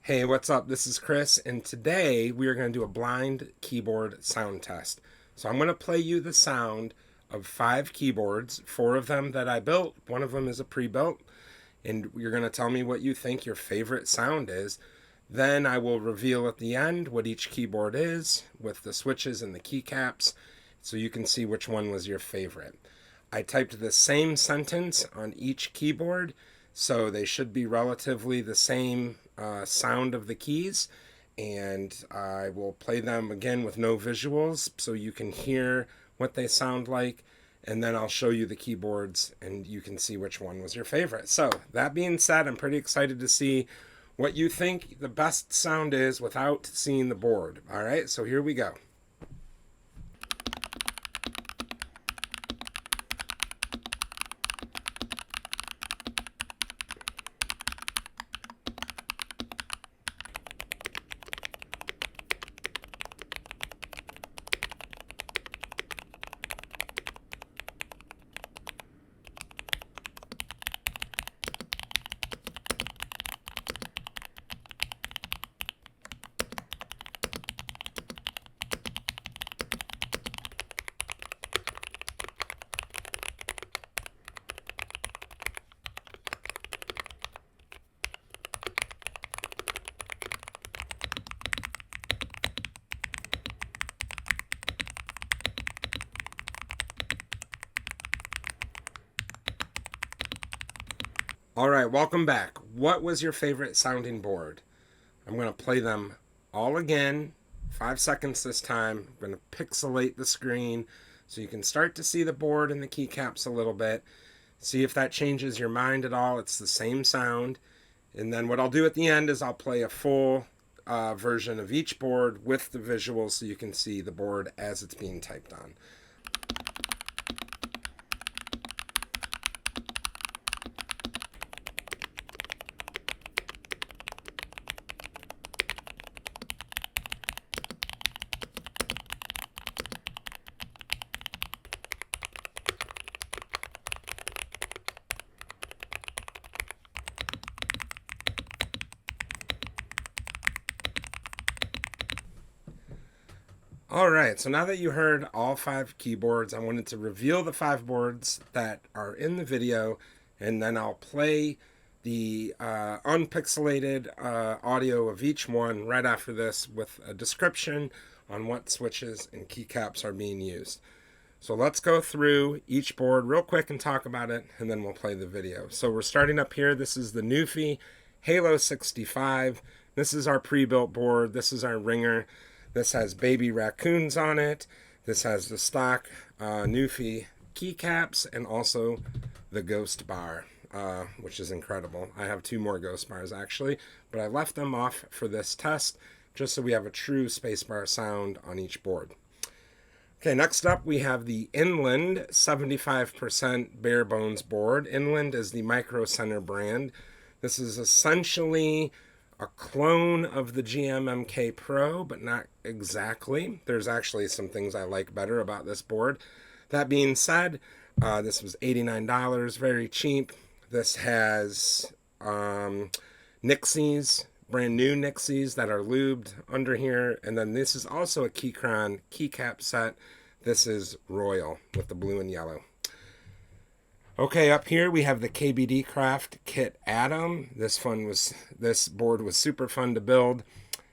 Hey, what's up? This is Chris, and today we are going to do a blind keyboard sound test. So I'm going to play you the sound of 5 keyboards, 4 of them that I built, one of them is a pre-built, and you're going to tell me what you think your favorite sound is. Then I will reveal at the end what each keyboard is with the switches and the keycaps so you can see which one was your favorite. I typed the same sentence on each keyboard, so they should be relatively the same sound of the keys, and I will play them again with no visuals so you can hear what they sound like, and then I'll show you the keyboards and you can see which one was your favorite. So that being said, I'm pretty excited to see what you think the best sound is without seeing the board. All right, so here we go. All right, welcome back. What was your favorite sounding board? I'm going to play them all again, 5 seconds this time. I'm going to pixelate the screen so you can start to see the board and the keycaps a little bit. See if that changes your mind at all. It's the same sound. And then what I'll do at the end is I'll play a full version of each board with the visuals so you can see the board as it's being typed on. All right, so now that you heard all 5 keyboards, I wanted to reveal the 5 boards that are in the video, and then I'll play the unpixelated audio of each one right after this with a description on what switches and keycaps are being used. So let's go through each board real quick and talk about it, and then we'll play the video. So we're starting up here. This is the NuPhy Halo 65. This is our pre-built board. This is our ringer. This has baby raccoons on it. This has the stock NuPhy keycaps and also the ghost bar, which is incredible. I have 2 more ghost bars actually, but I left them off for this test just so we have a true spacebar sound on each board. Okay, next up we have the Inland 75% bare bones board. Inland is the Micro Center brand. This is essentially a clone of the GMMK Pro, but not exactly. There's actually some things I like better about this board. That being said, this was $89, very cheap. This has Nixies, brand new Nixies that are lubed under here. And then this is also a Keychron keycap set. This is Royal with the blue and yellow. Okay, up here we have the KBDcraft Kit Atom. This board was super fun to build.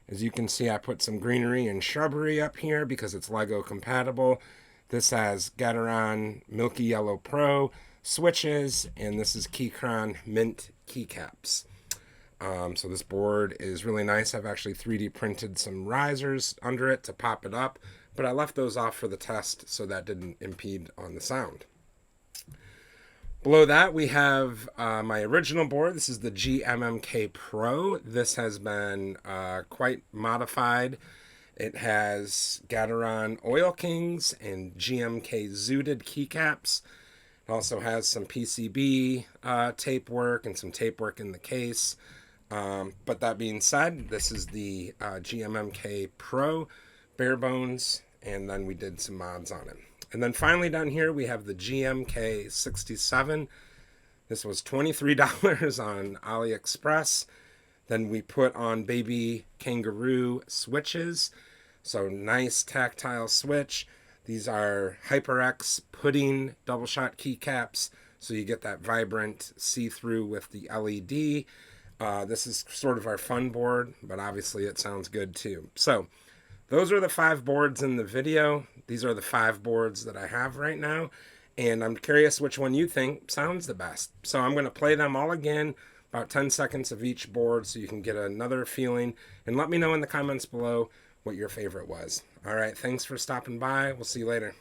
As you can see, I put some greenery and shrubbery up here because it's Lego compatible. This has Gateron Milky Yellow Pro switches, and this is Keychron Mint keycaps. So this board is really nice. I've actually 3D printed some risers under it to pop it up, but I left those off for the test so that didn't impede on the sound. Below that, we have my original board. This is the GMMK Pro. This has been quite modified. It has Gateron Oil Kings and GMK Zooted keycaps. It also has some PCB tape work and some tape work in the case. But that being said, this is the GMMK Pro bare bones, and then we did some mods on it. And then finally down here we have the GMK 67. This was $23 on AliExpress. Then we put on baby kangaroo switches. So nice tactile switch. These are HyperX pudding double shot keycaps. So you get that vibrant see-through with the LED. This is sort of our fun board, but obviously it sounds good too. So those are the 5 boards in the video. These are the 5 boards that I have right now. And I'm curious which one you think sounds the best. So I'm going to play them all again, about 10 seconds of each board so you can get another feeling. And let me know in the comments below what your favorite was. All right, thanks for stopping by. We'll see you later.